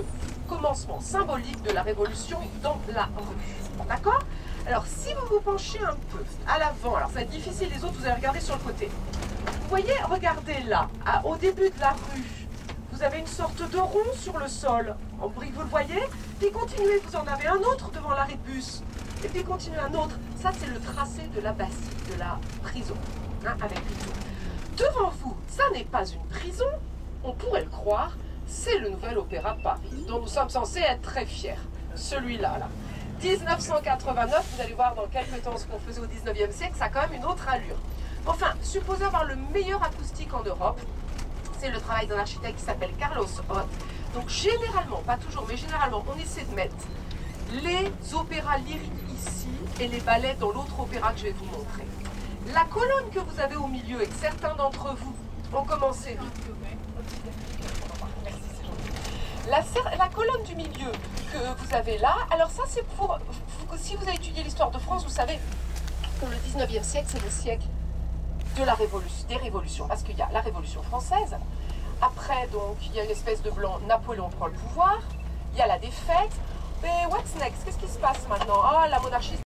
de commencement symbolique de la révolution dans la rue. D'accord? Alors, si vous vous penchez un peu à l'avant, alors ça va être difficile, les autres, vous allez regarder sur le côté. Vous voyez, regardez là, au début de la rue, vous avez une sorte de rond sur le sol, en brique, vous le voyez? Puis continuez, vous en avez un autre devant l'arrêt de bus. Et puis continuez un autre. Ça, c'est le tracé de la Bastille, de la prison, hein, avec les tours. Devant vous, ça n'est pas une prison, on pourrait le croire, c'est le nouvel Opéra de Paris, dont nous sommes censés être très fiers. Celui-là, là. 1989, vous allez voir dans quelques temps ce qu'on faisait au 19e siècle, ça a quand même une autre allure. Enfin, supposé avoir le meilleur acoustique en Europe, c'est le travail d'un architecte qui s'appelle Carlos Ott. Donc généralement, pas toujours, mais généralement, on essaie de mettre les opéras lyriques ici et les ballets dans l'autre opéra que je vais vous montrer. La colonne que vous avez au milieu et que certains d'entre vous ont commencé... La colonne du milieu que vous avez là, alors ça c'est pour... Si vous avez étudié l'histoire de France, vous savez que le 19e siècle, c'est le siècle de la révolution, des révolutions, parce qu'il y a la Révolution française, après donc il y a une espèce de blanc, Napoléon prend le pouvoir, il y a la défaite, mais what's next? Qu'est-ce qui se passe maintenant? Ah, la monarchie